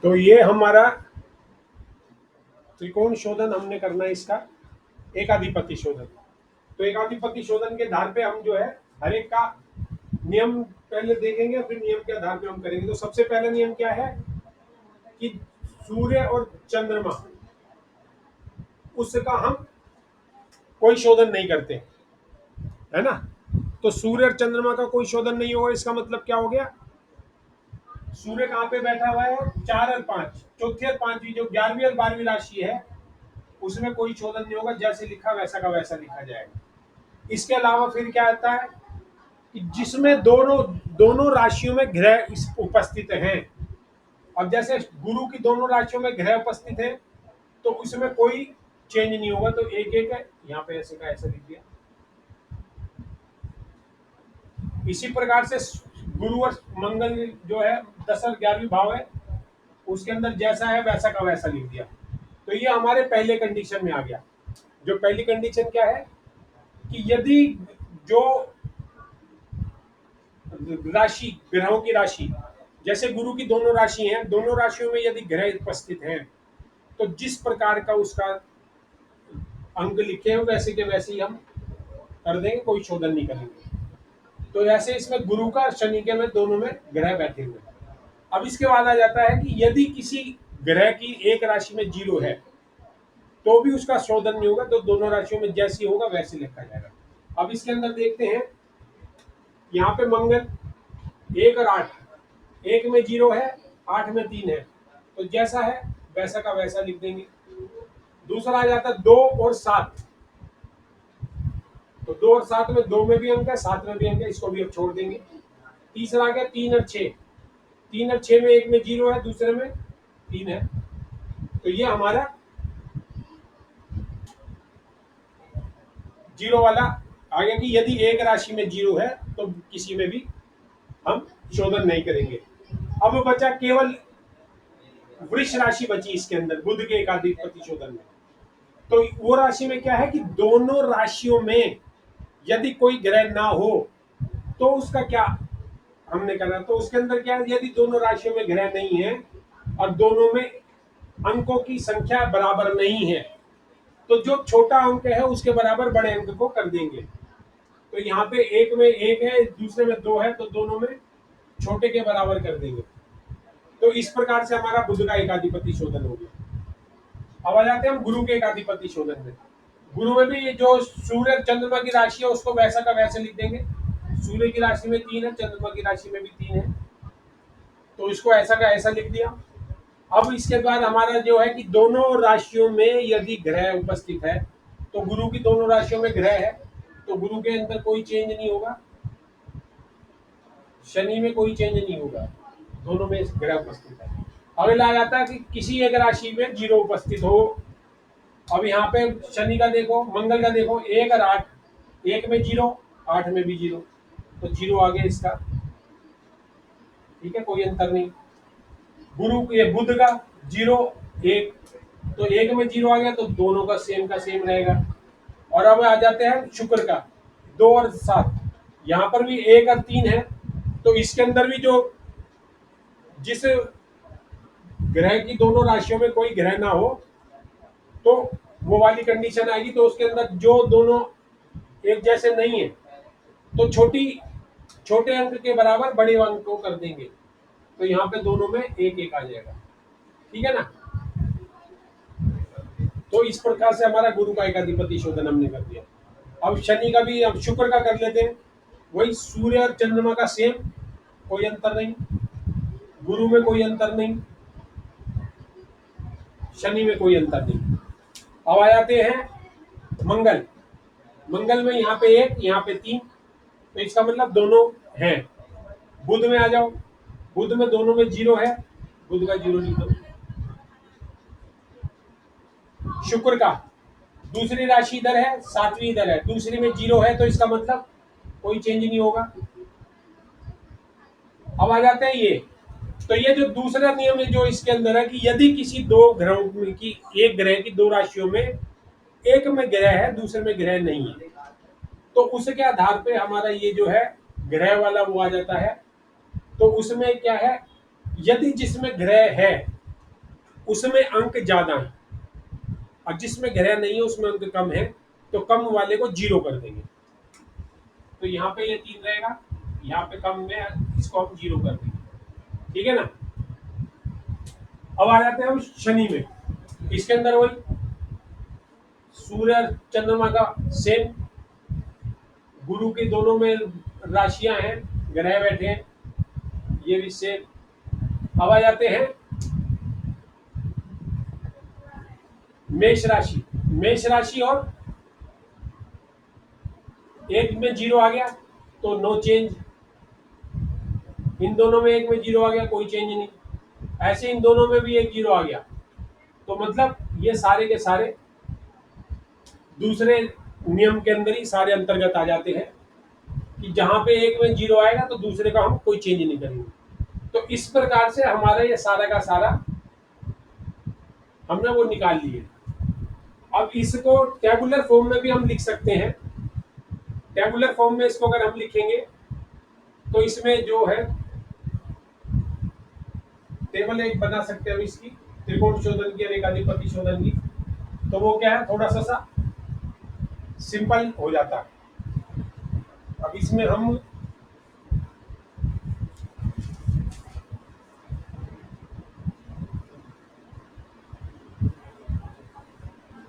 तो ये हमारा त्रिकोण शोधन हमने करना है इसका एकाधिपति शोधन। तो एकाधिपति शोधन के आधार पे हम जो है हर एक का नियम पहले देखेंगे, फिर नियम के आधार पे हम करेंगे। तो सबसे पहला नियम क्या है कि सूर्य और चंद्रमा उसका हम कोई शोधन नहीं करते, है ना। तो सूर्य और चंद्रमा का कोई शोधन नहीं होगा, इसका मतलब क्या हो गया, सूर्य कहाँ पे बैठा हुआ है, 4 और 5, चौथी और पांचवी जो 11वीं और 12वीं राशि है उसमें कोई शोधन नहीं होगा, जैसे लिखा वैसा का वैसा लिखा जाएगा। इसके अलावा फिर क्या आता है कि जिसमें दोनों दोनों राशियों में ग्रह उपस्थित हैं। अब जैसे गुरु की दोनों राशियों में ग्रह उपस्थित है तो उसमें कोई चेंज नहीं होगा, तो एक एक है, यहाँ पे ऐसे का ऐसे लिख दिया। इसी प्रकार से गुरु और मंगल जो है 10 और 11वीं भाव है, उसके अंदर जैसा है वैसा का वैसा लिख दिया। तो ये हमारे पहले कंडीशन में आ गया। जो पहली कंडीशन क्या है कि यदि जो राशि, ग्रहों की राशि, जैसे गुरु की दोनों राशि हैं, दोनों राशियों में यदि ग्रह उपस्थित हैं तो जिस प्रकार का उसका अंक लिखे हैं वैसे के वैसे ही हम कर देंगे, कोई शोधन नहीं करेंगे। तो ऐसे इसमें गुरु का शनि के में दोनों में ग्रह बैठे हुए हैं। अब इसके बाद आ जाता है कि यदि किसी ग्रह की एक राशि में 0 है तो भी उसका शोधन नहीं होगा, तो दोनों राशियों में जैसी होगा वैसे लिखा जाएगा। अब इसके अंदर देखते हैं, यहाँ पे मंगल 1 और 8, 1 में 0 है, 8 में 3 है, तो जैसा है वैसा का वैसा लिख देंगे। दूसरा आ जाता है 2 और 7, तो 2 और 7 में 2 में भी अंक है, 7 में भी अंक है, इसको भी अब छोड़ देंगे। तीसरा आ गया 3 और 6, 3 और 6 में एक में 0 है, दूसरे में 3 है, तो ये हमारा 0 वाला आ गया कि यदि एक राशि में 0 है तो किसी में भी हम शोधन नहीं करेंगे। अब बचा केवल वृष राशि बची इसके अंदर बुध के एकाधिपति शोधन में। तो वो राशि में क्या है कि दोनों राशियों में यदि कोई ग्रह ना हो तो उसका क्या हमने करना, तो उसके अंदर क्या है, यदि दोनों राशियों में ग्रह नहीं है और दोनों में अंकों की संख्या बराबर नहीं है तो जो छोटा अंक है उसके बराबर बड़े अंक को कर देंगे। तो यहाँ पे एक में 1 है, दूसरे में 2 है, तो दोनों में छोटे के बराबर कर देंगे। तो इस प्रकार से हमारा बुध का एकाधिपति शोधन हो गया। अब आ जाते हैं हम गुरु के एकाधिपति शोधन में। गुरु में भी जो सूर्य चंद्रमा की राशि है उसको वैसा का वैसे लिख देंगे। सूर्य की राशि में 3 है, चंद्रमा की राशि में भी 3 है, तो इसको ऐसा का ऐसा लिख दिया। अब इसके बाद हमारा जो है कि दोनों राशियों में यदि ग्रह उपस्थित है, तो गुरु की दोनों राशियों में ग्रह है तो गुरु के अंदर कोई चेंज नहीं होगा, शनि में कोई चेंज नहीं होगा, दोनों में ग्रह उपस्थित है। अगला आ जाता है कि किसी एक राशि में 0 उपस्थित हो। अब यहाँ पे शनि का देखो, मंगल का देखो, 1 और 8, 1 में 0, 8 में भी 0, तो 0 आ गया इसका, ठीक है, कोई अंतर नहीं। गुरु ये बुध का 0 1, तो 1 में 0 आ गया तो दोनों का सेम रहेगा। और अब आ जाते हैं शुक्र का 2 और 7, यहाँ पर भी 1 और 3 है, तो इसके अंदर भी जो जिस ग्रह की दोनों राशियों में कोई ग्रह ना हो तो वो वाली कंडीशन आएगी, तो उसके अंदर जो दोनों एक जैसे नहीं है तो छोटे अंक के बराबर बड़े अंक को कर देंगे, तो यहाँ पे दोनों में 1 1 आ जाएगा, ठीक है ना। तो इस प्रकार से हमारा गुरु का एकाधिपति शोधन हमने कर दिया। अब शनि का भी, अब शुक्र का कर लेते हैं। वही सूर्य और चंद्रमा का सेम, कोई अंतर नहीं, गुरु में कोई अंतर नहीं, शनि में कोई अंतर नहीं। अब आ जाते हैं मंगल। मंगल में यहाँ पे 1, यहाँ पे 3, तो इसका मतलब दोनों हैं। बुध में आ जाओ, बुध में दोनों में 0 है, बुध का 0 लिख दो। शुक्र का दूसरी राशि इधर है, 7वीं इधर है, दूसरी में 0 है, तो इसका मतलब कोई चेंज नहीं होगा। अब आ जाते हैं ये, तो ये जो दूसरा नियम है जो इसके अंदर है कि यदि किसी दो ग्रहों की, एक ग्रह की दो राशियों में एक में ग्रह है दूसरे में ग्रह नहीं है, तो उसके आधार पे हमारा ये जो है ग्रह वाला वो आ जाता है। तो उसमें क्या है, यदि जिसमें ग्रह है उसमें अंक ज्यादा है, और जिसमें ग्रह नहीं है उसमें अंक कम है, तो कम वाले को 0 कर देंगे। तो यहाँ पे ये 3 रहेगा, यहाँ पे कम में इसको हम 0 कर देंगे, ठीक है ना। अब आ जाते हैं हम शनि में। इसके अंदर वही सूर्य और चंद्रमा का सेम, गुरु के दोनों में राशियां हैं, ग्रह बैठे हैं, ये भी सेम। अब आ जाते हैं मेष राशि। मेष राशि और एक में 0 आ गया तो नो चेंज, इन दोनों में एक में 0 आ गया कोई चेंज नहीं, ऐसे इन दोनों में भी एक 0 आ गया, तो मतलब ये सारे के सारे दूसरे नियम के अंदर ही सारे अंतर्गत आ जाते हैं, कि जहां पे एक में 0 आएगा तो दूसरे का हम कोई चेंज नहीं करेंगे। तो इस प्रकार से हमारा ये सारा का सारा हमने वो निकाल लिए। अब इसको टेबुलर फॉर्म में भी हम लिख सकते हैं। टेबुलर फॉर्म में इसको अगर हम लिखेंगे तो इसमें जो है टेबल एक बना सकते हैं हम इसकी, त्रिकोण शोधन की, रेखाधिपति शोधन की। तो वो क्या है, थोड़ा सा सिंपल हो जाता है। अब इसमें हम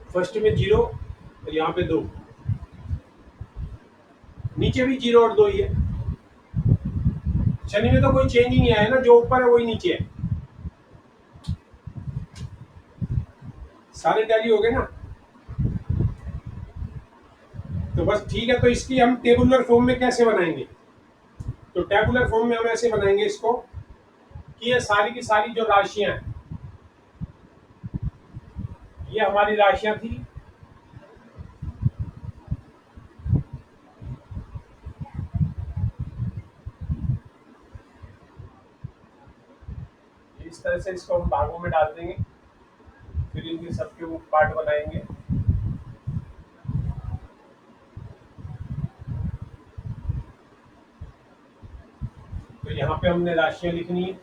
फर्स्ट में 0 और यहाँ पे 2, नीचे भी 0 और 2 ही है। शनि में तो कोई चेंज ही नहीं आया ना, जो ऊपर है वही नीचे है, सारे टैली हो गए ना। तो बस ठीक है, तो इसकी हम टेबुलर फॉर्म में कैसे बनाएंगे? तो टेबुलर फॉर्म में हम ऐसे बनाएंगे इसको कि ये सारी की सारी जो राशियां हैं, ये हमारी राशियां थी, इस तरह से इसको हम भागों में डाल देंगे, फिर इनके सबके वो पार्ट बनाएंगे। तो यहाँ पे हमने राशियां लिखनी है,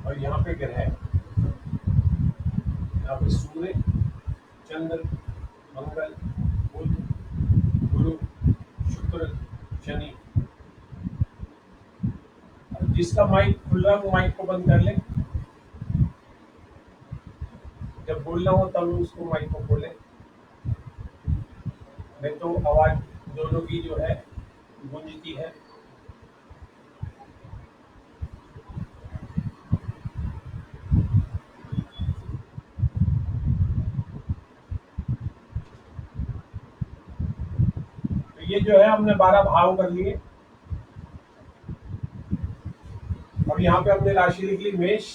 और यहाँ पे ग्रह, यहाँ पे सूर्य, चंद्र, मंगल, बुध, गुरु, शुक्र, शनि। जिसका माइक खुल रहा है वो माइक को बंद कर ले, जब बोलना हो तब उसको माइक को खोले, नहीं तो आवाज दोनों की जो है गूंजती है। तो ये जो है हमने 12 भाव कर लिए। अब यहाँ पे हमने राशि लिख ली मेष।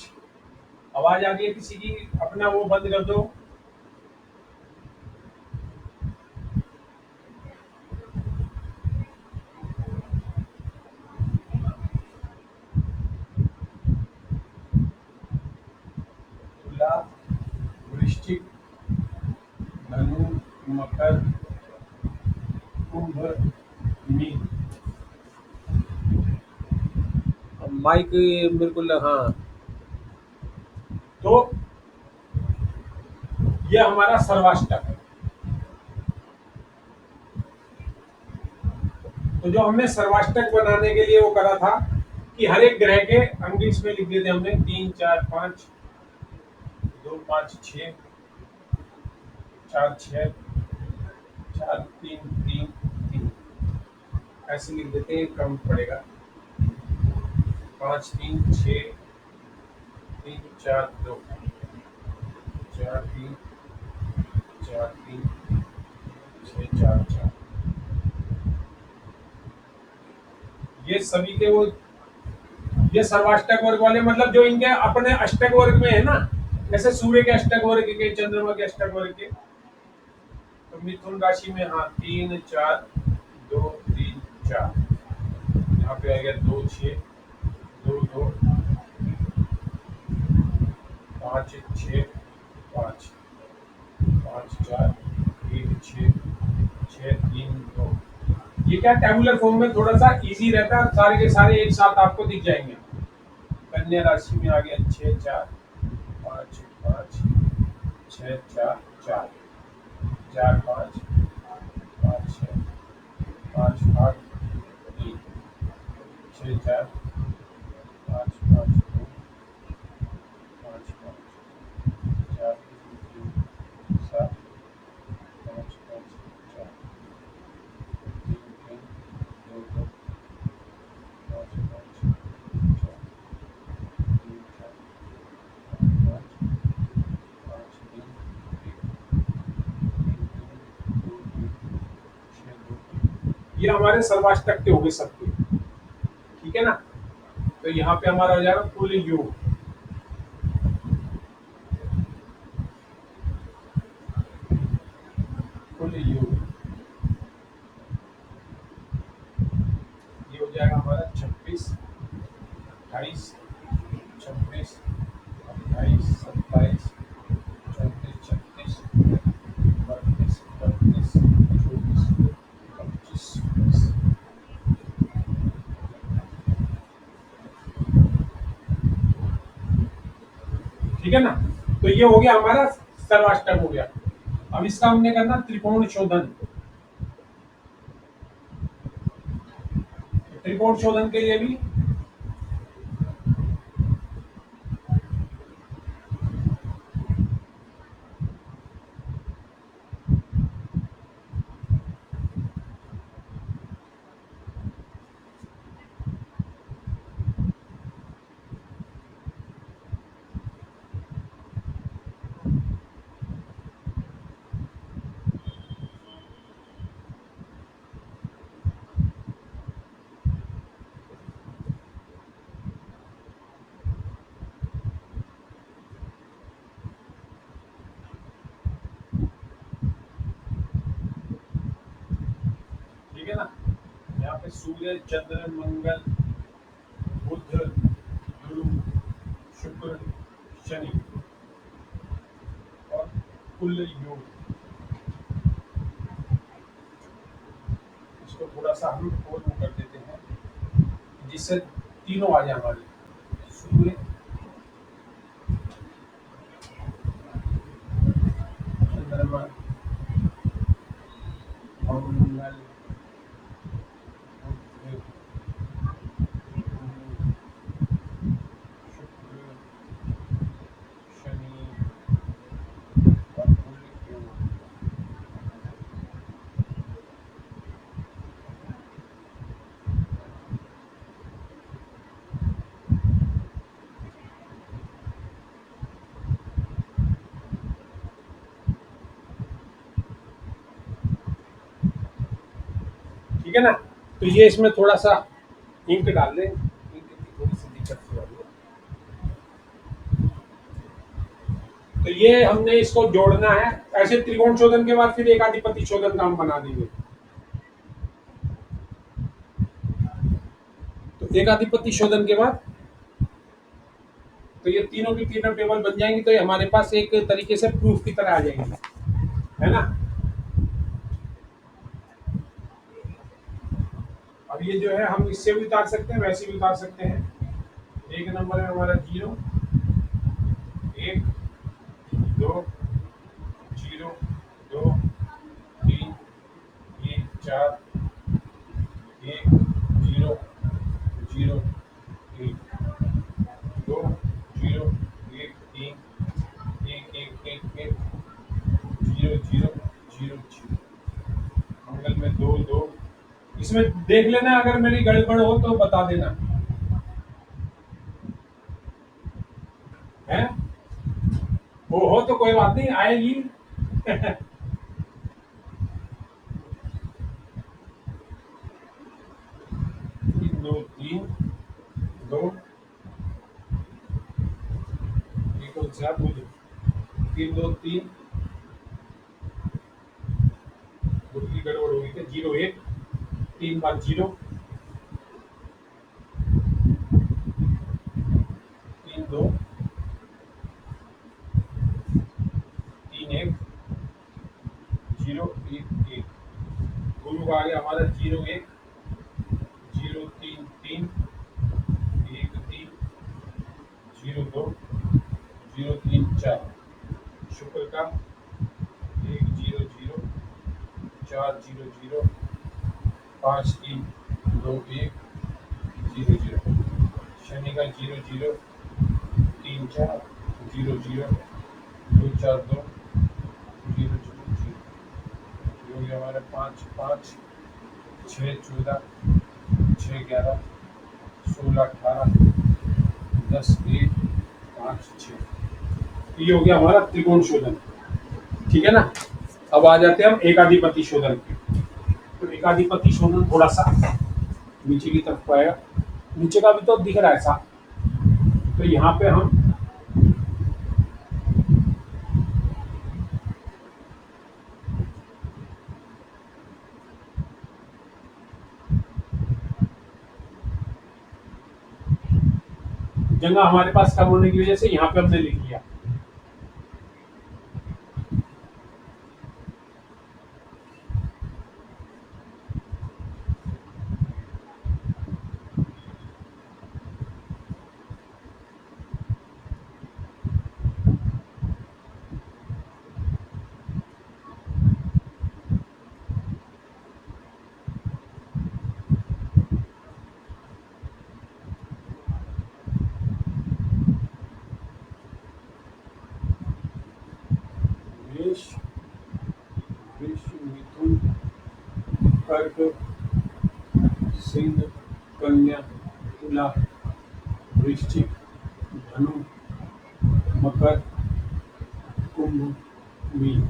आवाज आ गई है किसी की? अपना वो बंद कर दो। तुला, वृश्चिक, धनु, मकर, कुंभ, मीन। माइक बिल्कुल, हाँ। तो ये हमारा सर्वाष्टक है। तो जो हमने सर्वाष्टक बनाने के लिए वो करा था कि हर एक ग्रह के अंग इसमें लिख दिए थे हमने, 3 4 5, 2 5 6, 4 6, 4 3 3 3, ऐसे लिख देते हैं, कम पड़ेगा। 5 3 6 3 4 2, 4 3 4 3 6 4 4। ये सभी के वो, ये सर्वाष्टक वर्ग वाले, मतलब जो इनके अपने अष्टक वर्ग में है ना, जैसे सूर्य के अष्टक वर्ग के, चंद्रमा के अष्टक वर्ग के। तो मिथुन राशि में, हाँ, 3 4 2 3 4, यहाँ पे आ गया 2 6 2 2 5 6 5 5 4 1 6 6 3 2। ये क्या टेबुलर फॉर्म में थोड़ा सा इजी रहता है, सारे के सारे एक साथ आपको दिख जाएंगे। कन्या राशि में आ गया 6 4 5 5 6 4 4 4 5 5 6 5 8 3 6 4 5 5 2 5 5 4 3 7 5 5 4 3 3 2 2 5 5 4 3 4 5 5 3 2 3 6 2 ये हमारे सर्वाष्टक के हो गए सबके, ठीक है ना। तो यहाँ पे हमारा हो जाएगा कुल योग, कुल योग ये हो जाएगा हमारा 26 28 26 28 27 34 36 32 32 24 25 20। ठीक है ना। तो ये हो गया हमारा सर्वाष्टक हो गया। अब इसका हमने करना त्रिकोण शोधन। त्रिकोण शोधन के लिए भी ठीक है ना। यहाँ पे सूर्य चंद्र मंगल बुध गुरु शुक्र शनि और कुल योग, इसको थोड़ा सा हम और वो कर देते हैं जिससे तीनों आ जाए हमारे सूर्य चंद्रमा मंगल बुध गुरु शुक्र शनि और कुल योग। ठीक है ना। तो ये इसमें थोड़ा सा इंक डाल दें, इंक की थोड़ी सी दिक्कत सी आ रही है। तो ये हमने इसको जोड़ना है। ऐसे त्रिकोण शोधन के बाद फिर एकाधिपति शोधन का हम बना देंगे। तो एकाधिपति शोधन के बाद तो ये तीनों की तीनों टेबल बन जाएंगी, तो ये हमारे पास एक तरीके से प्रूफ की तरह आ जाएंगी, है ना। अब ये जो है हम इससे भी उतार सकते हैं, वैसे भी उतार सकते हैं। एक नंबर है हमारा 0 1 2 0 2 3 1 4 1 0 0 1 2 0 1 3 1 1 1 1 0 0 0 0। मंगल में 2 2। इसमें देख लेना, अगर मेरी गड़बड़ हो तो बता देना, है। वो हो तो कोई बात नहीं, आएगी। 3 2 3 2 1 कौन सा बुध 3 2 3 बुध की गड़बड़ हो गई थी। 0 1 3 बार 0 3 2 3 1 0 1 1। गुरु का आ गया हमारा 0 1 0 3 3 1 3 0 2 0 3 4 शुक्र का 1 0 0 4 0 0 5 3 2 1 0 0 शनि का 0 0 3 4 0 0 2 4 2 0 0 0 हो गया हमारे 5 5 6 14 6 11 16 18 10 1 5 6 ये हो गया हमारा त्रिकोण शोधन। ठीक है ना। अब आ जाते हैं हम एकाधिपति शोधन पे। तो एकाधिपति शोधन थोड़ा सा नीचे की तरफ आएगा, नीचे का भी तो दिख रहा है साफ। तो यहाँ पे हम जगह हमारे पास कम होने की वजह से यहाँ पे हमने लिख लिया। मेष, वृष, मिथुन, कर्क, सिंह, कन्या, तुला, वृश्चिक, धनु, मकर, कुंभ, मीन।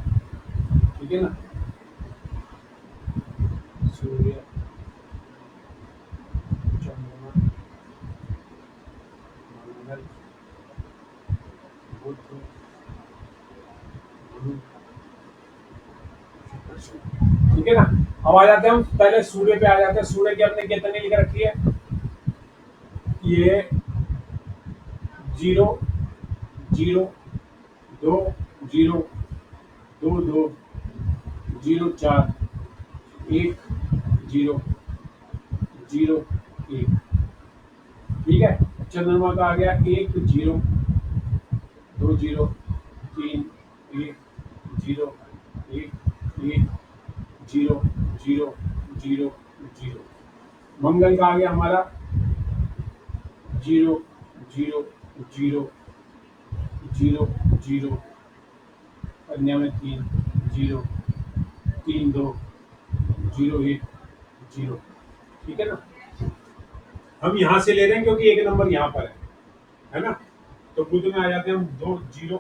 ठीक है ना। सूर्य, चंद्रमा, मंगल, बुध, गुरु, शुक्र। ठीक है ना। अब आ जाते हैं हम पहले सूर्य पे आ जाते हैं। सूर्य की हमने कितने लिख रखी है? ये 0 0 2 0 2 2 0 4 1 0 0 1। ठीक है। चंद्रमा का आ गया 1 0 2 0 3 1 0 1 1 0 0 0 0। मंगल का आ गया हमारा 0 0 0 0 0। कन्या में 3 0 3 2 0 1 0। ठीक है ना। हम यहाँ से ले रहे हैं क्योंकि एक नंबर यहाँ पर है ना। तो बुध में आ जाते हैं हम 2 0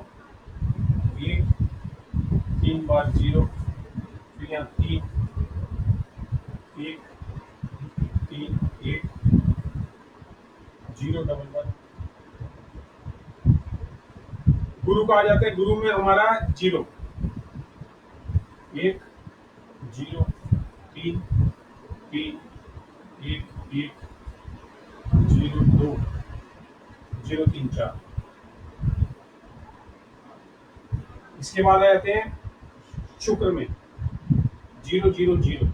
1 3 बार 0, फिर यहाँ 3 1 3 1 0 डबल 1। गुरु का आ जाते हैं, गुरु में हमारा 0 1 0 3 3 1 1 0 2 0 3 4। इसके बाद आ जाते हैं शुक्र में 0 0 0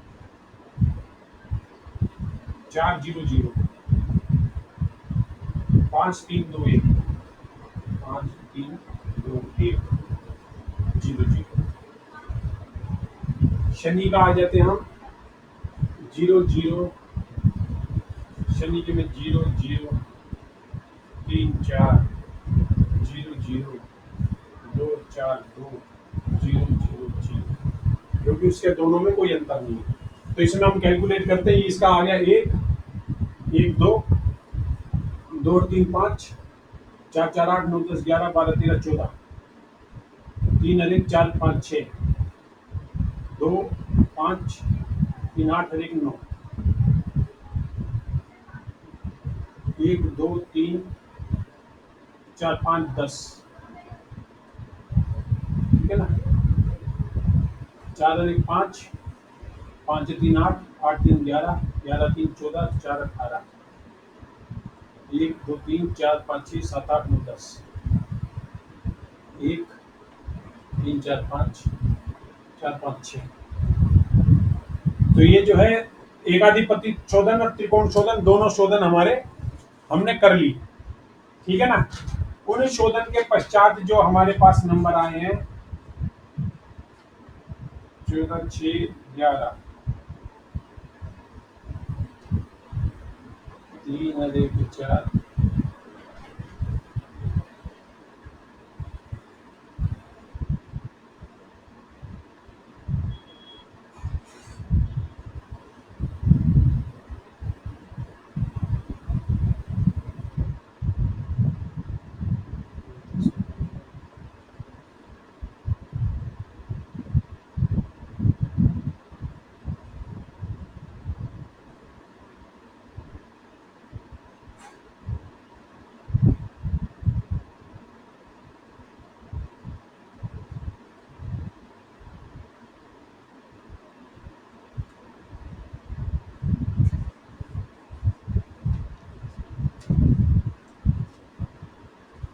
4 0 0 5 3 2 1 5 3 2 1 0 0। शनि का आ जाते हैं हम 0 0 शनि के में 0 0 3 4 0 0 2 4 2 0 0 0। क्योंकि उसके दोनों में कोई अंतर नहीं है तो इसमें हम कैलकुलेट करते हैं। इसका आ गया 1 1 2 2 3 5 4 4 8 9 10 11 12 13 14 3 अधिक 4 5 6 2 5 3 8 अधिक 9 1 2 3 4 5 10। ठीक है ना। 4 अधिक 5 5 3 8 8 3 11 11 3 14 4 18 1 2 3 4 5 6 7 8 9 10 1 3 4 5 4 5 6। तो ये जो है एकाधिपति शोधन और त्रिकोण शोधन दोनों शोधन हमारे हमने कर ली। ठीक है ना। उन शोधन के पश्चात जो हमारे पास नंबर आए हैं 14, 6, 11, 3 और 1, 4,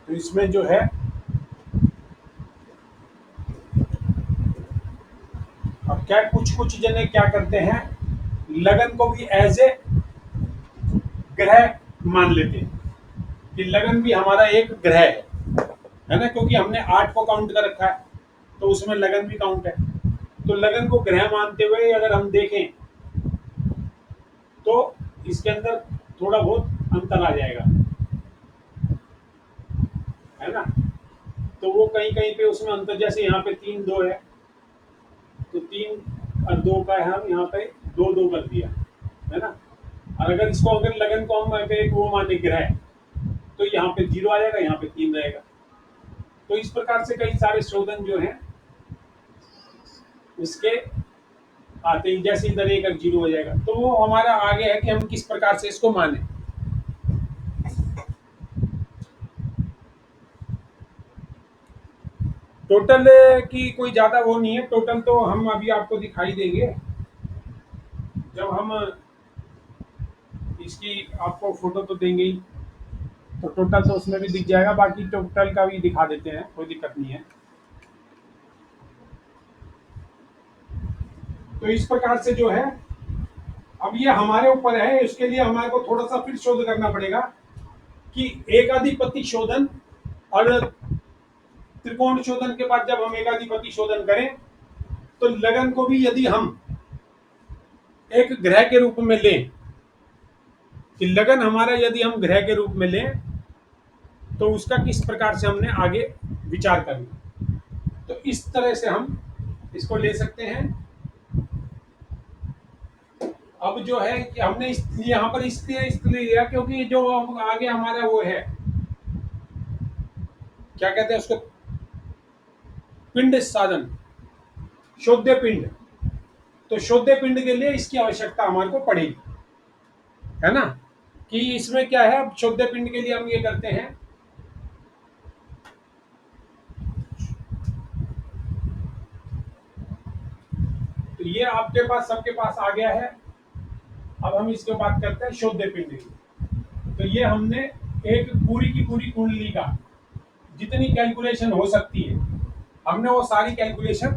तो इसमें जो है अब क्या कुछ कुछ जने क्या करते हैं, लगन को भी एज ए ग्रह मान लेते हैं कि लगन भी हमारा एक ग्रह है ना, क्योंकि हमने 8 को काउंट कर रखा है तो उसमें लगन भी काउंट है। तो लगन को ग्रह मानते हुए अगर हम देखें तो इसके अंदर थोड़ा बहुत अंतर आ जाएगा, है ना। तो वो कहीं कहीं पे उसमें अंतर, जैसे यहाँ पे 3, 2 है तो 3 और 2 का हम यहाँ पे 2, 2 कर दिया, है ना। और अगर इसको अगर लगन को हम एक वो माने ग्रह, तो यहाँ पे 0 आ जाएगा, यहाँ पे 3 रहेगा। तो इस प्रकार से कई सारे शोधन जो हैं उसके आते ही, जैसे इधर 1 और 0 हो जाएगा। तो वो हमारा आगे है कि हम किस प्रकार से इसको माने। टोटल की कोई ज्यादा वो नहीं है, टोटल तो हम अभी आपको दिखाई देंगे जब हम इसकी आपको फोटो तो देंगे ही, तो टोटल तो उसमें भी दिख जाएगा, बाकी टोटल का भी दिखा देते हैं, कोई दिक्कत नहीं है। तो इस प्रकार से जो है, अब ये हमारे ऊपर है, इसके लिए हमारे को थोड़ा सा फिर शोध करना पड़ेगा कि एकाधिपति शोधन और त्रिकोण शोधन के बाद जब हम एकाधिपति शोधन करें तो लगन को भी यदि हम एक ग्रह के रूप में लें, कि लगन हमारा यदि हम ग्रह के रूप में लें तो उसका किस प्रकार से हमने आगे विचार करना, तो इस तरह से हम इसको ले सकते हैं। अब जो है कि हमने यहाँ पर इसलिए लिया क्योंकि जो आगे हमारा वो है, क्या कहते हैं उसको, पिंड साधन, शोध्य पिंड। तो शोध्य पिंड के लिए इसकी आवश्यकता हमारे को पड़ेगी, है ना। कि इसमें क्या है, अब शोध्य पिंड के लिए हम ये करते हैं, तो ये आपके पास सबके पास आ गया है। अब हम इसके बात करते हैं शोध्य पिंड की। तो ये हमने एक पूरी की पूरी कुंडली का जितनी कैलकुलेशन हो सकती है हमने वो सारी कैलकुलेशन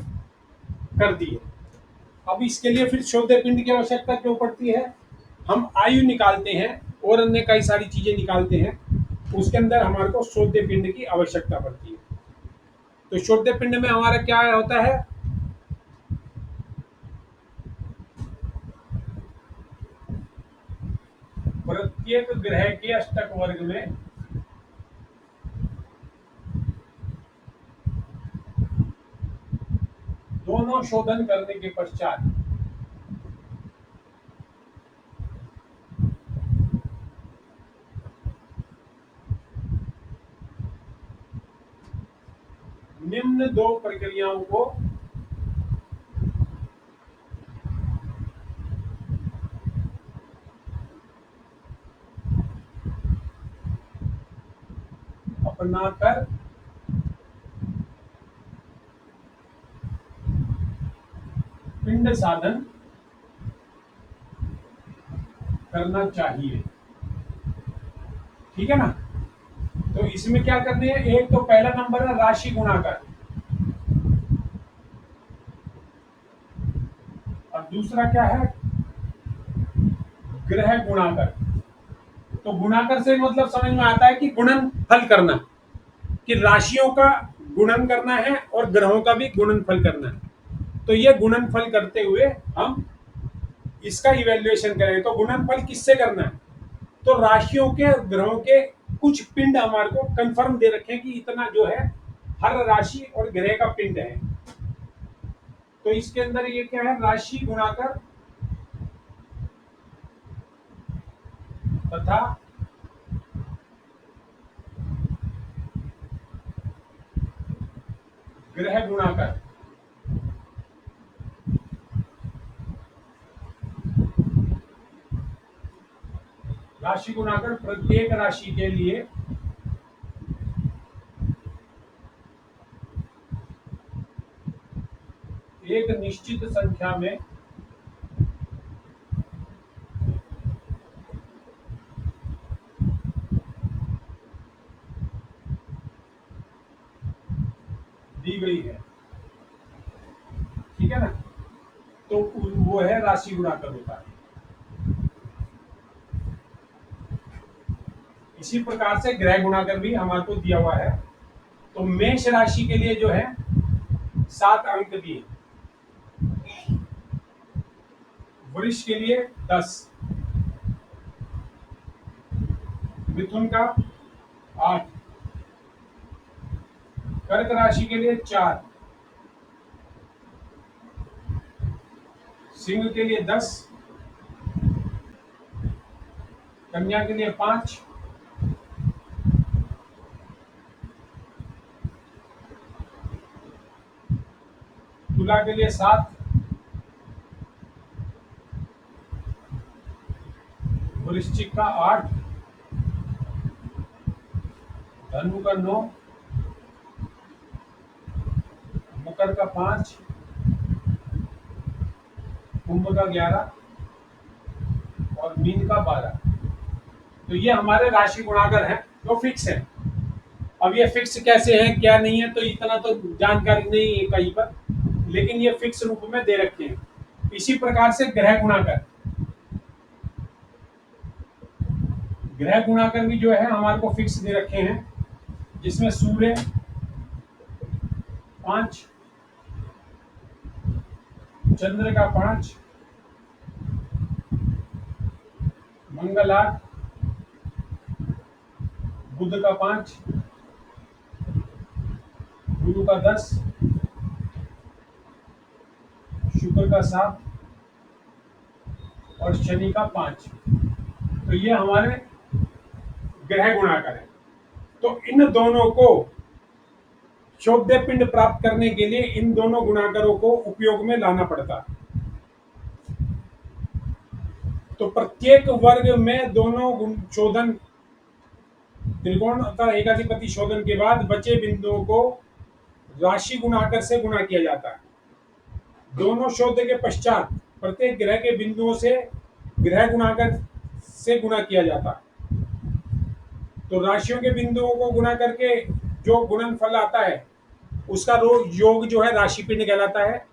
कर दी है। अब इसके लिए फिर शोध्य पिंड की आवश्यकता क्यों पड़ती है, हम आयु निकालते हैं और अन्य कई सारी चीजें निकालते हैं, उसके अंदर हमारे को शोध्य पिंड की आवश्यकता पड़ती है। तो शोध्य पिंड में हमारा क्या होता है, प्रत्येक ग्रह के अष्टक वर्ग में दोनों शोधन करने के पश्चात निम्न 2 प्रक्रियाओं को अपनाकर पिंड साधन करना चाहिए, ठीक है ना। तो इसमें क्या करते हैं, एक तो पहला नंबर है राशि गुणाकर, और दूसरा क्या है, ग्रह गुणाकर। तो गुणाकर से मतलब समझ में आता है कि गुणन फल करना, कि राशियों का गुणन करना है और ग्रहों का भी गुणनफल करना है। तो ये गुणनफल करते हुए हम इसका इवैल्यूएशन करें। तो गुणनफल किससे करना है? तो राशियों के ग्रहों के कुछ पिंड हमारे को कंफर्म दे रखे कि इतना जो है हर राशि और ग्रह का पिंड है। तो इसके अंदर ये क्या है? राशि गुणाकर तथा ग्रह गुणाकर। राशि गुणाकर प्रत्येक राशि के लिए एक निश्चित संख्या में दी गई है। ठीक है ना? तो वो है राशि गुणाकर होता है। इसी प्रकार से ग्रह गुणाकर भी हमारे को दिया हुआ है। तो मेष राशि के लिए जो है 7 अंक दिए, वृष के लिए 10, मिथुन का 8, कर्क राशि के लिए 4, सिंह के लिए 10, कन्या के लिए 5, तुला के लिए 7, वृश्चिक का 8, धनु का 9, मकर का 5, कुंभ का 11 और मीन का 12। तो ये हमारे राशि गुणाकर हैं जो फिक्स है। अब ये फिक्स कैसे है क्या नहीं है तो इतना तो जानकारी नहीं है कहीं पर, लेकिन ये फिक्स रूप में दे रखे हैं। इसी प्रकार से ग्रह गुणाकर, ग्रह गुणाकर भी जो है हमारे को फिक्स दे रखे हैं, जिसमें सूर्य 5, चंद्र का 5, मंगल 8, बुध का 5, गुरु का 10, शुक्र का 7 और शनि का 5। तो ये हमारे ग्रह गुणाकर है। तो इन दोनों को चौदह पिंड प्राप्त करने के लिए इन दोनों गुणाकरों को उपयोग में लाना पड़ता है। तो प्रत्येक वर्ग में दोनों शोधन त्रिकोण का एकाधिपति शोधन के बाद बचे बिंदुओं को राशि गुणाकर से गुणा किया जाता है। दोनों शोध के पश्चात प्रत्येक ग्रह के बिंदुओं से ग्रह गुणाकर से गुणा किया जाता है। तो राशियों के बिंदुओं को गुणा करके जो गुणनफल आता है उसका योग जो है राशि पिंड कहलाता है,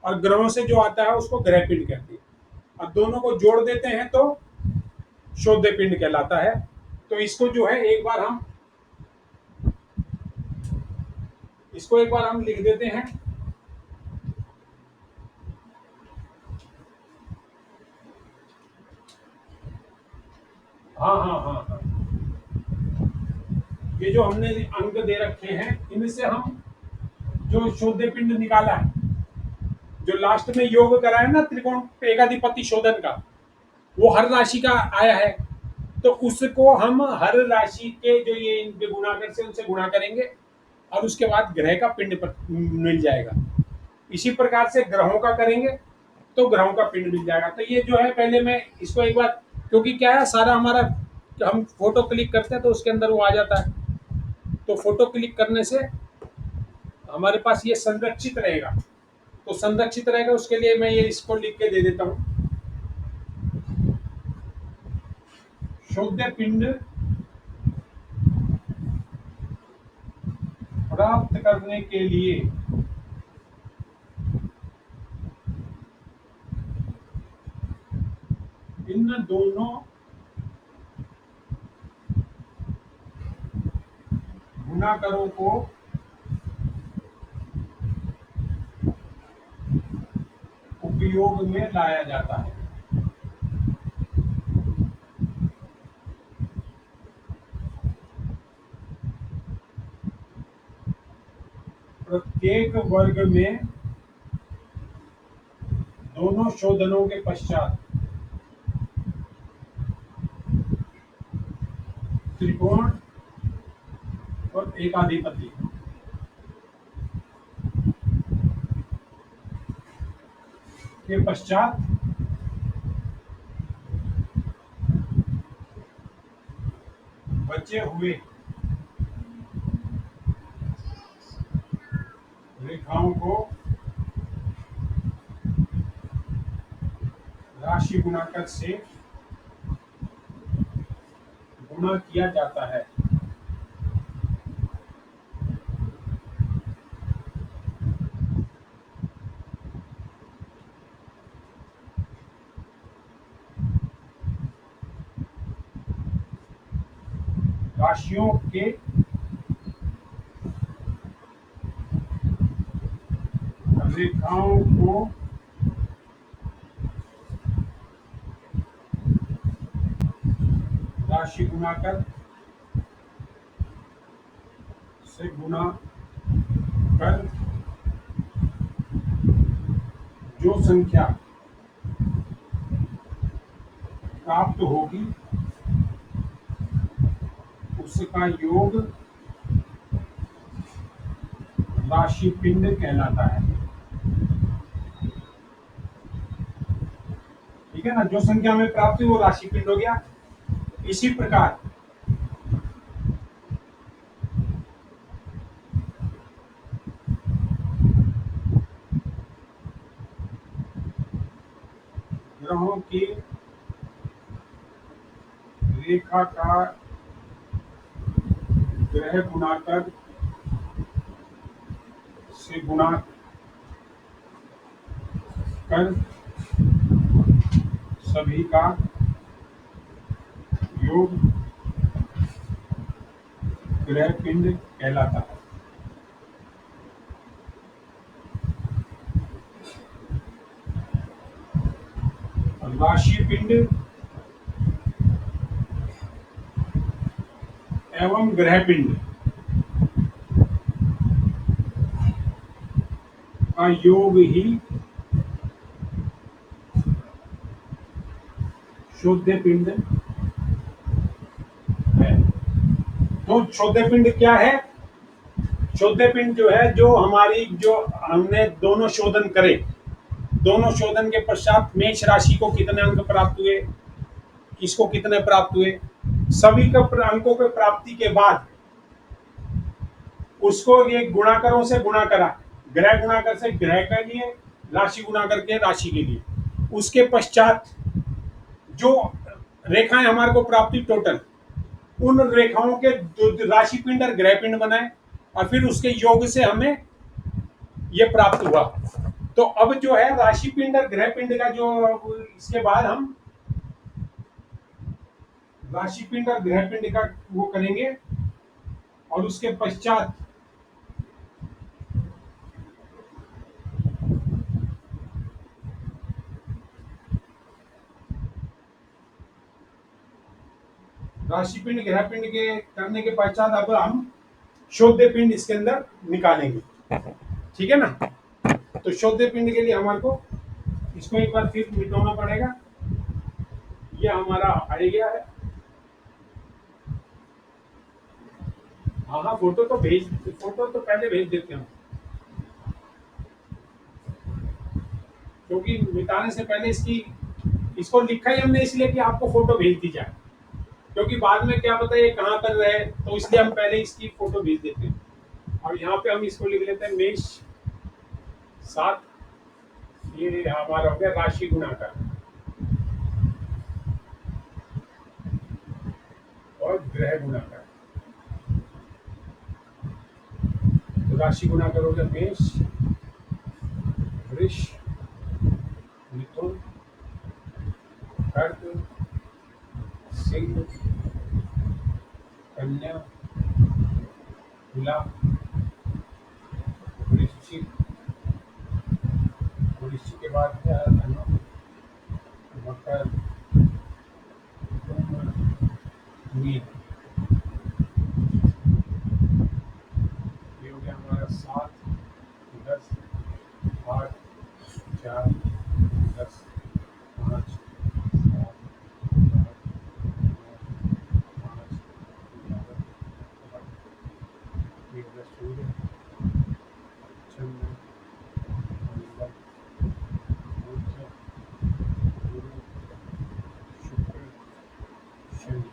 और ग्रहों से जो आता है उसको ग्रह पिंड कहते हैं। अब दोनों को जोड़ देते हैं तो शोध्य पिंड कहलाता है। तो इसको एक बार हम लिख देते हैं। हाँ हाँ हाँ हाँ, ये जो हमने अंक दे रखे हैं इनसे हम जो शोध्य पिंड निकाला है, जो लास्ट में योग करा है ना त्रिकोण एकाधिपति शोधन का, वो हर राशि का आया है। तो उसको हम हर राशि के जो ये इनके गुणाकर से उनसे गुणा करेंगे और उसके बाद ग्रह का पिंड मिल जाएगा। इसी प्रकार से ग्रहों का करेंगे तो ग्रहों का पिंड मिल जाएगा। तो ये जो है पहले मैं इसको एक बार, क्योंकि क्या है सारा हमारा हम फोटो क्लिक करते हैं तो उसके अंदर वो आ जाता है। तो फोटो क्लिक करने से हमारे पास ये संरक्षित रहेगा। तो संरक्षित रहेगा उसके लिए मैं ये इसको लिख के दे देता हूँ। शोध्य पिंड प्राप्त करने के लिए इन दोनों गुणाकारों को उपयोग में लाया जाता है। प्रत्येक वर्ग में दोनों शोधनों के पश्चात त्रिकोण और एकाधिपति के पश्चात बचे हुए रेखाओं को राशि गुणाकर से गुणा किया जाता है। राशियों के रेखाओं को राशि गुणाकर से गुणा कर जो संख्या प्राप्त होगी उसका योग राशि पिंड कहलाता है। ठीक है ना, जो संख्या में प्राप्त हुई वो राशि पिंड हो गया। इसी प्रकार ग्रहों की रेखा का ग्रह गुणाकर से गुणा कर सभी का योग ग्रह पिंड कहलाता है। राशि पिंड एवं ग्रह पिंड का योग ही शुद्ध पिंड है। तो शुद्ध पिंड क्या है? शुद्ध पिंड जो है, जो हमारी जो हमने दोनों शोधन करे, दोनों शोधन के पश्चात मेष राशि को कितने अंक प्राप्त हुए, इसको कितने प्राप्त हुए, सभी का अंकों के प्राप्ति के बाद उसको ये गुणाकरों से गुणा करा, ग्रह गुणाकर से ग्रह के लिए, राशि गुणाकर के राशि के लिए। उसके पश्चात जो रेखाएं हमारे को प्राप्ति टोटल, उन रेखाओं के राशि पिंड और ग्रह पिंड बनाए और फिर उसके योग से हमें ये प्राप्त हुआ। तो अब जो है राशि पिंड और ग्रह पिंड का जो, इसके बाद हम राशि पिंड और ग्रह पिंड का वो करेंगे और उसके पश्चात राशि पिंड ग्रह पिंड के करने के पश्चात अब हम शुद्ध पिंड इसके अंदर निकालेंगे। ठीक है ना, तो शुद्ध पिंड के लिए हमारे को इसको एक बार फिर मिटाना पड़ेगा। ये हमारा आइडिया है। हाँ हाँ, फोटो तो पहले भेज देते हैं, क्योंकि मिटाने से पहले इसको लिखा ही हमने इसलिए कि आपको फोटो भेज दी जाए, क्योंकि बाद में क्या पता ये कहाँ कर रहे हैं, तो इसलिए हम पहले इसकी फोटो भेज देते हैं। और यहाँ पे हम इसको लिख लेते हैं मेष 7, ये हमारा हो गया राशि गुणाकर और ग्रह गुणाकर। तो राशि गुणाकर हो गया मेष, वृष, मिथुन, कर्क, सिंह, कन्या, तुला, वृश्चिक, वृश्चिक के बाद क्या धनु, मकर, कुंभ, मीन। ये हो गया हमारा 7, 10, 8, 4, 10, 5, 7, 8, 5, 11, 12। ये हो गया सूर्य, चंद्र, मंगल, बुध, गुरु, शुक्र, शनि।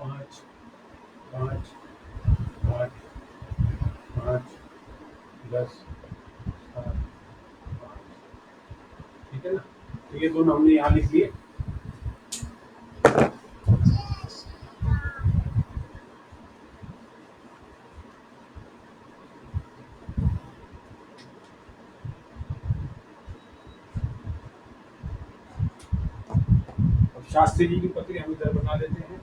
5, 5, 8, 5, 10, 7, 5। ठीक है ना? तो ये दोनों हमने यहाँ लिख लिए। अब शास्त्री जी की पत्री हम इधर बना लेते हैं।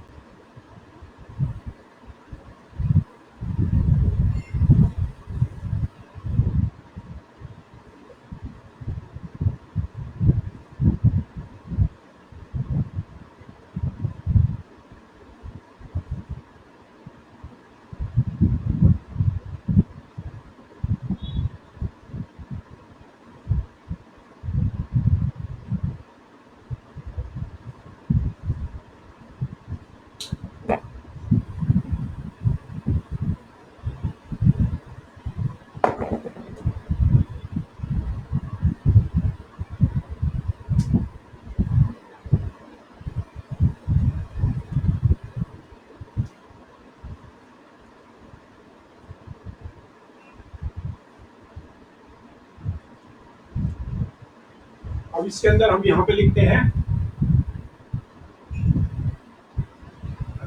अब इसके अंदर हम यहाँ पे लिखते हैं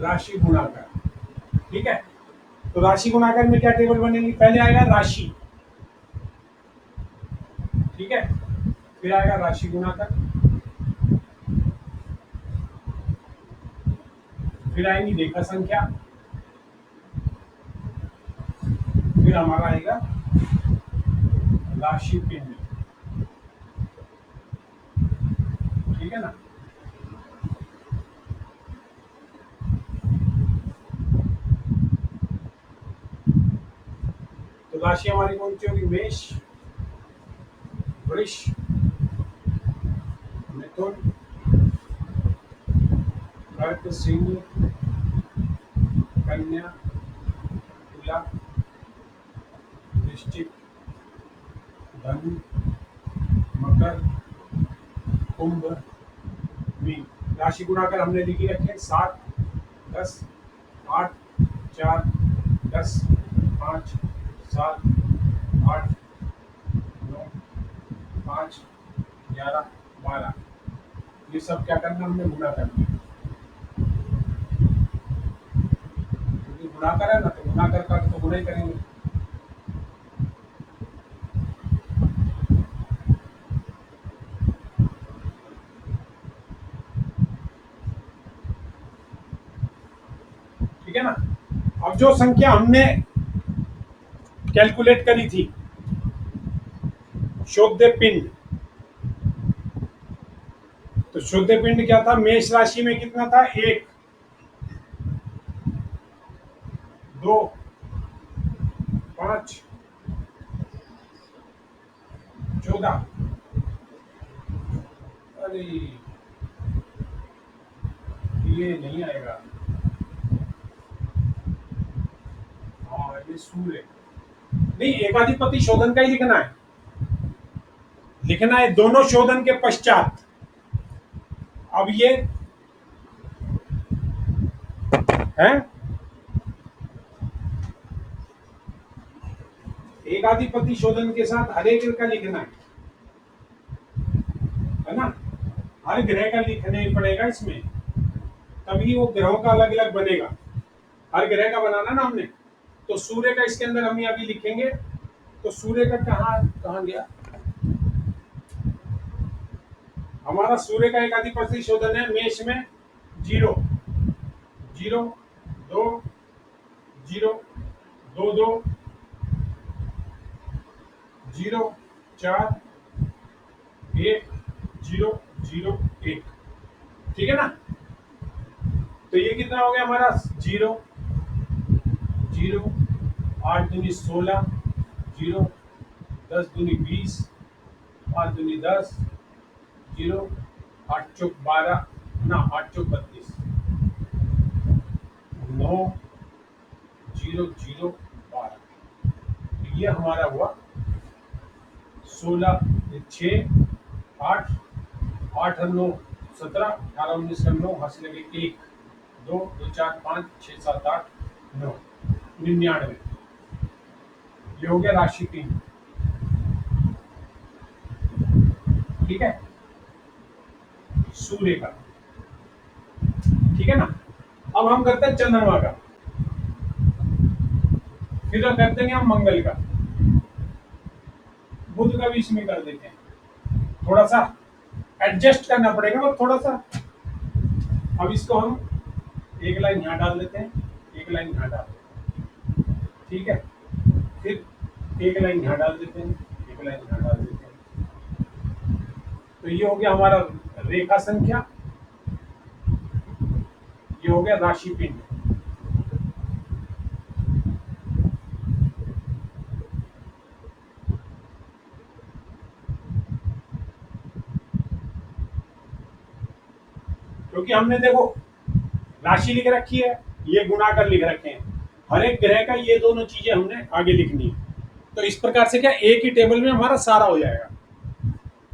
राशि गुणाकर। ठीक है? तो राशि गुणाकर में क्या टेबल बनेगी? पहले आएगा राशि, ठीक है, फिर आएगा राशि गुणाकर, फिर आएंगी रेखा संख्या, फिर हमारा आएगा राशि पिंड। ठीक है ना? तो राशि हमारी कौन सी होगी? मेष, वृष, मिथुन, कर्क, सिंह, कन्या, तुला, वृश्चिक, धनु, मकर, कुंभ, मीन। राशि गुणाकर हमने लिखी रखे 7, 10, 8, 4, 10, 5, 7, 8, 9, 5, 11, 12। ये सब क्या करना? हमने गुणा करना, क्योंकि गुणाकर है ना, तो गुणाकर का तो गुणा ही करेंगे। ठीक है ना? अब जो संख्या हमने कैलकुलेट करी थी, शुद्ध पिंड, तो शुद्ध पिंड क्या था? मेष राशि में कितना था? 1, 2, 5, 14। अरे ये नहीं आएगा। हाँ, ये सूर्य नहीं, एकाधिपति शोधन का ही लिखना है, लिखना है दोनों शोधन के पश्चात। अब ये है एकाधिपति शोधन के साथ हर एक का लिखना है ना? हर ग्रह का लिखने पड़ेगा इसमें, तभी वो ग्रहों का अलग अलग बनेगा। हर ग्रह का बनाना ना हमने, तो सूर्य का इसके अंदर हम अभी लिखेंगे। तो सूर्य का कहाँ गया? हमारा सूर्य का एकाधिपति शोधन है मेष में 0, 0, 2, जीरो, दो दो, जीरो, चार, एक, जीरो, जीरो, एक। ठीक है ना? तो ये कितना हो गया हमारा? जीरो, जीरो, आठ दूनी 16, जीरो, 10 दूनी 20, 5 दूनी 10, जीरो, 8 चौक 12, ना 8 चौक 32, 9, जीरो, जीरो, 12। ये हमारा हुआ 16, 6, 8, 8 और 9, 17, 18, 19 का 9, हंस लगे 1, 2, 2, 4, 5, 6, 7, 8, 9, 99। ये हो गया राशि 3। ठीक है, सूर्य का। ठीक है ना? अब हम करते हैं चंद्रमा का, फिर हम करते हैं हम मंगल का, बुध का भी इसमें कर देते हैं। थोड़ा सा एडजस्ट करना पड़ेगा और थोड़ा सा। अब इसको हम एक लाइन यहाँ डाल देते हैं, एक लाइन यहाँ डाल देते हैं। ठीक है, फिर एक लाइन यहाँ डाल देते हैं, एक लाइन यहाँ डाल देते हैं। तो ये हो गया हमारा रेखा संख्या, ये हो गया राशि पिंड। क्योंकि हमने देखो राशि लिख रखी है, ये गुणा कर लिख रखे हैं, हर एक ग्रह का ये दोनों चीजें हमने आगे लिखनी है। तो इस प्रकार से क्या एक ही टेबल में हमारा सारा हो जाएगा।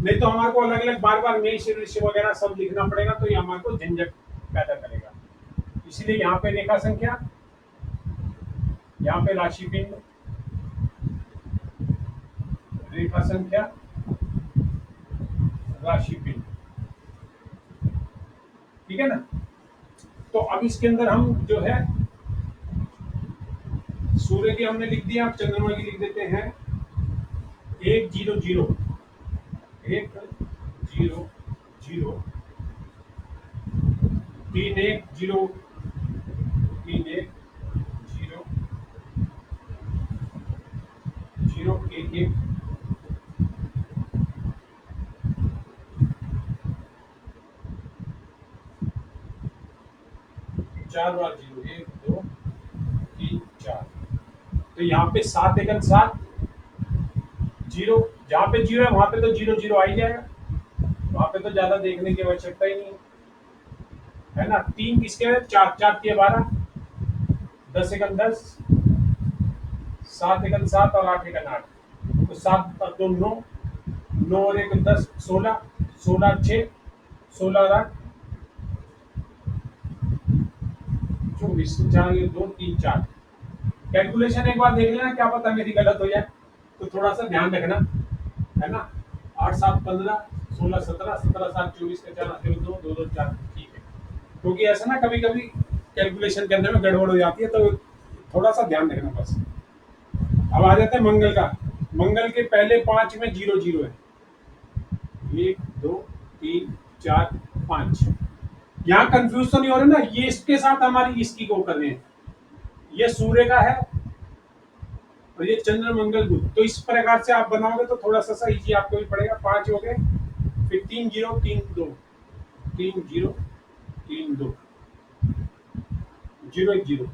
नहीं तो हमारे को अलग अलग बार बार मेष ऋषि वगैरह सब लिखना पड़ेगा, तो ये हमारे को झंझट पैदा करेगा। इसलिए यहाँ पे रेखा संख्या, यहाँ पे राशि पिंड, रेखा संख्या, राशि पिंड। ठीक है ना? तो अब इसके अंदर हम जो है सूर्य की हमने लिख दिया, अब चंद्रमा की लिख देते हैं। 1 0 0, 1 0 0, 3 1 0, 3 1 0, 0 1 1, 4 बार 0, 1 2 3 4। तो यहाँ पे 7 एकम 7, 0, जहाँ पे 0 है वहां पे तो 0 0 आ ही जाएगा, वहां पे तो ज्यादा देखने की आवश्यकता ही नहीं है ना? 3 किसके है? 4, 4 के 12, 10 एकम 10, 7 एकम 7 और 8 एकम 8। तो 7 और 2 9, 9 और 1 10, 16, 16 6, 16 और 8 24, 4 2 3 4। कैलकुलेशन एक बार देख लेना, क्या पता मेरी गलत हो जाए, तो थोड़ा सा ध्यान रखना, है ना? 8 7 15, 16 17, 17 7 24 का 4 2 2 2 4। ठीक है, क्योंकि ऐसा ना कभी कभी कैलकुलेशन करने में गड़बड़ हो जाती है, तो थोड़ा सा ध्यान रखना बस। अब आ जाते हैं मंगल का। मंगल के पहले 5 में 0 0 है, 1 2 3 4 5। यहाँ कंफ्यूज तो नहीं हो रहा ना? ये इसके साथ हमारी इसकी को कर रहे हैं, ये सूर्य का है और ये चंद्र मंगल बुध। तो इस प्रकार से आप बनाओगे तो थोड़ा सा इजी आपको भी पड़ेगा। 5 हो गए, फिर 3 0 3 2, 3 0 3 2, 0 1 0,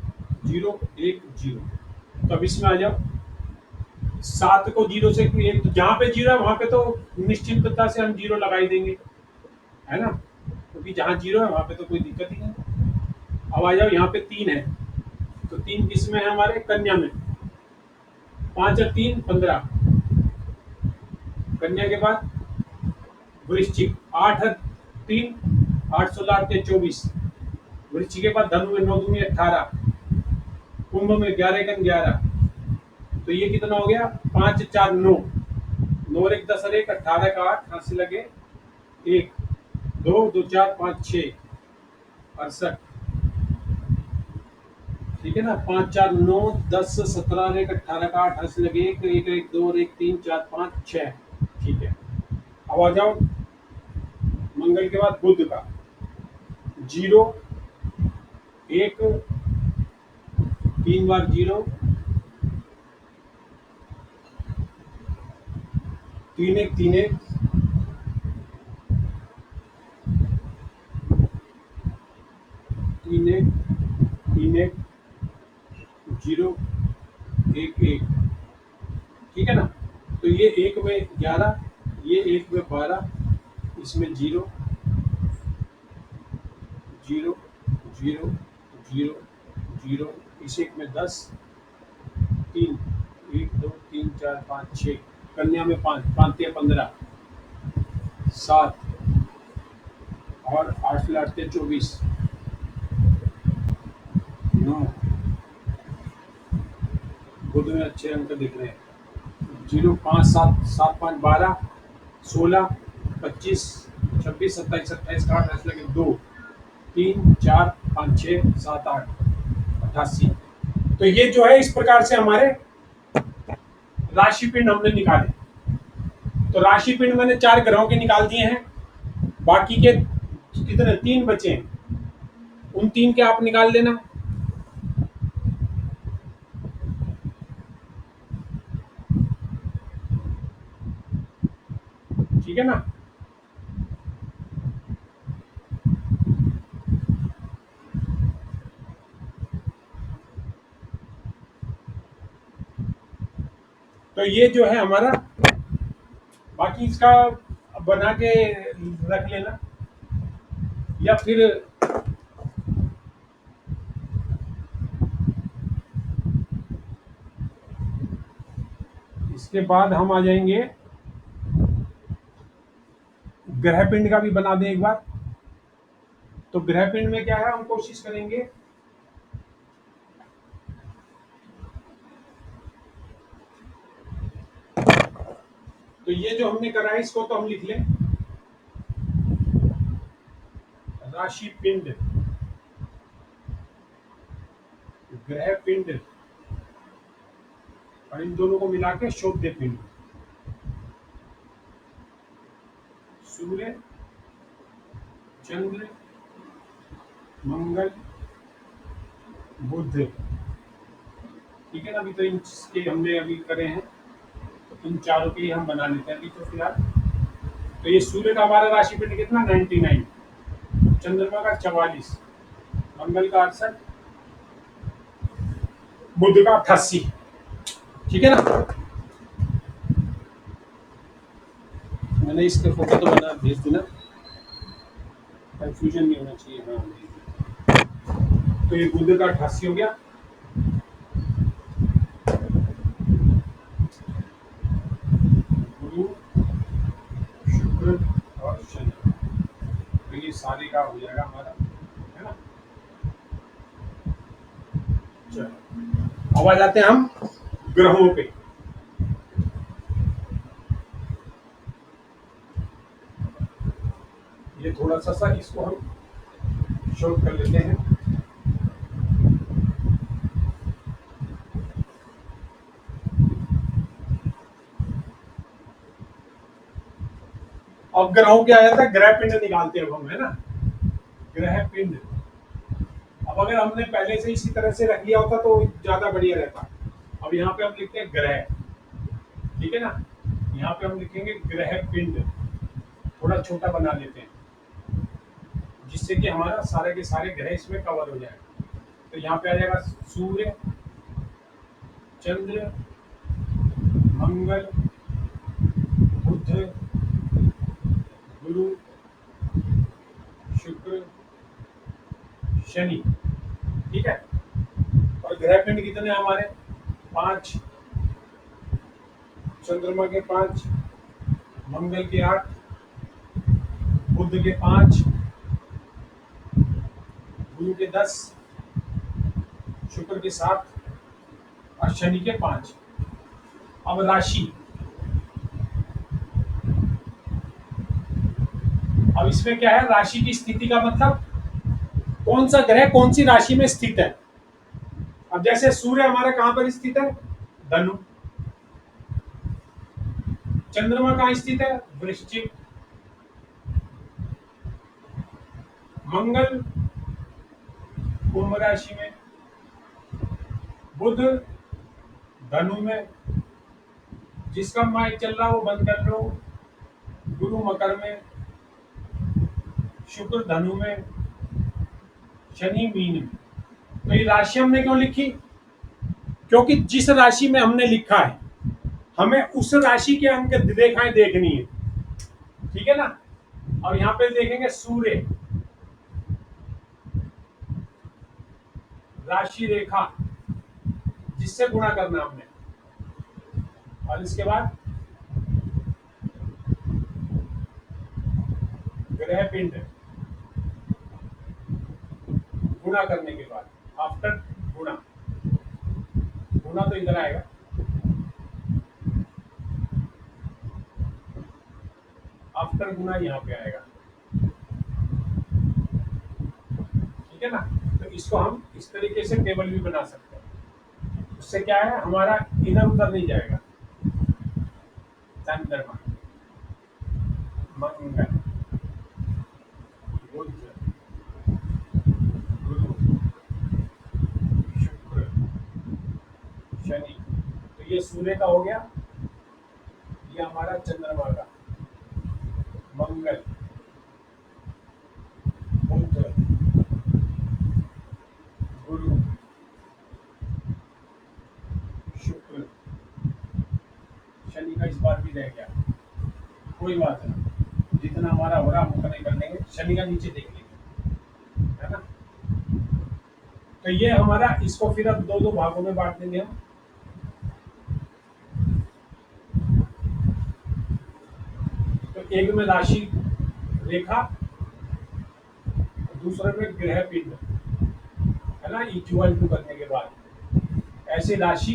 0 1 0। तो अब इसमें आ जाओ, 7 को 0 से एक, तो जहां पे 0 है वहां पे तो निश्चिंतता से हम 0 लगाई देंगे, है ना? क्योंकि जहां 0 है वहां पे तो कोई दिक्कत ही नहीं। अब आ जाओ, यहाँ पे 3 है, तो 3 किस में है? हमारे कन्या में। 5 और 3 15, कन्या के बाद वृश्चिक। 8 और 3, 8 16 8 24, वृश्चिक के बाद धनु में 9 दूनी 18, कुंभ में 11 कन 11। तो ये कितना हो गया? 5 4 9, 9 1 10 और 1 18 का 8, हाथ से लगे 1 2 2 4 5 6 68। ठीक है ना? 5 4 9 10 17 और 1 18 का 8, हाथ से लगे 1 1 1 2 और 1 3 4 5 6। ठीक है, अब आ जाओ मंगल के बाद बुध का। 0 1 3 बार 0, 3 1 3 1, 3 1 3 1 0 1 1, ठीक है ना। तो ये 1 में 11, ये 1 में 12, इसमें 0 0 0 0 0, इस 1 में 10, 3 1 2 3 4 5 6, कन्या में 5 5 या 15, 7 और 8 लाते 24, 9, बुध में अच्छे अंक दिख रहे हैं, 0 5 7 7 5 12, 16 25 26 27 28 28 लगे 2 3 4 5 6 7 8 88। तो ये जो है इस प्रकार से हमारे राशि पिंड हमने निकाले। तो राशि पिंड मैंने 4 ग्रहों के निकाल दिए हैं, बाकी के कितने 3 बचे हैं, उन 3 के आप निकाल लेना। ठीक है ना। तो ये जो है हमारा, बाकी इसका बना के रख लेना, या फिर इसके बाद हम आ जाएंगे ग्रह पिंड का भी बना दें एक बार। तो ग्रह पिंड में क्या है, हम कोशिश करेंगे तो ये जो हमने करा है इसको तो हम लिख लें राशि पिंड, ग्रह पिंड, और इन दोनों को मिला के शोध्य पिंड। सूर्य, चंद्र, मंगल, बुध, ठीक है ना। अभी तो इनके हमने अभी करे हैं, तो इन चारों के ही हम बना लेते हैं अभी तो फिलहाल। तो ये सूर्य का हमारा राशि पिंड कितना 99, चंद्रमा का 44, मंगल का 68, बुध का 88, ठीक है ना। मैंने इसके फोटो तो बना भेज देना, कंफ्यूजन नहीं होना चाहिए। हाँ, तो ये बुध का 88 हो गया, गुरु, शुक्र और शनि, तो ये सारे का हो जाएगा हमारा, है ना। चलो अब आ जाते हैं हम ग्रहों पे। ये थोड़ा सा इसको हम शॉर्ट कर लेते हैं। अब ग्रहों के आ जाता है, ग्रह पिंड निकालते हैं अब हम, है ना। ग्रह पिंड, अब अगर हमने पहले से इसी तरह से रख लिया होता तो ज्यादा बढ़िया रहता। अब यहाँ पे हम लिखते हैं ग्रह, ठीक है ना। यहाँ पे हम लिखेंगे ग्रह पिंड, थोड़ा छोटा बना लेते हैं, जिससे कि हमारा सारे के सारे ग्रह इसमें कवर हो जाए। तो यहाँ पे आ जाएगा सूर्य, चंद्र, मंगल, बुध, गुरु, शुक्र, शनि, ठीक है। और ग्रह पिंड कितने हैं हमारे 5, चंद्रमा के 5, मंगल के 8, बुध के 5, गुरु के 10, शुक्र के 7 और शनि के 5। अब राशि, अब इसमें क्या है, राशि की स्थिति का मतलब कौन सा ग्रह कौन सी राशि में स्थित है। अब जैसे सूर्य हमारा कहां पर स्थित है, धनु, चंद्रमा कहां स्थित है, वृश्चिक, मंगल कुंभ राशि में, बुध धनु में, जिसका माइक चल रहा है वो बंद कर लो। गुरु मकर में, शुक्र धनु में, शनि मीन में। तो ये राशि हमने क्यों लिखी? क्योंकि जिस राशि में हमने लिखा है हमें उस राशि के अंक रेखाएं देखनी है, ठीक है ना। और यहाँ पे देखेंगे सूर्य राशि रेखा, जिससे गुणा करना हमने, और इसके बाद ग्रह पिंड गुणा करने के बाद, आफ्टर गुणा, गुणा तो इधर आएगा, आफ्टर गुणा यहाँ पे आएगा, ठीक है ना। तो इसको हम इस तरीके से टेबल भी बना सकते हैं। उससे क्या है, हमारा इधर उधर नहीं जाएगा। चंद्रमा, मंगल, बुध, गुरु, शुक्र, शनि। तो ये सूर्य का हो गया, ये हमारा चंद्रमा का, मंगल, बुध, गुरु, शुक्र, शनि का इस बार भी रह गया, कोई बात नहीं, जितना हमारा हो रहा हम उतना ही कर लेंगे। शनि का नीचे देख लेंगे, है ना। तो ये हमारा, इसको फिर अब दो दो भागों में बांट देंगे हम। तो एक में राशि रेखा, दूसरे में ग्रह पिंड, है ना, इक्वल टू करने के बाद ऐसे राशि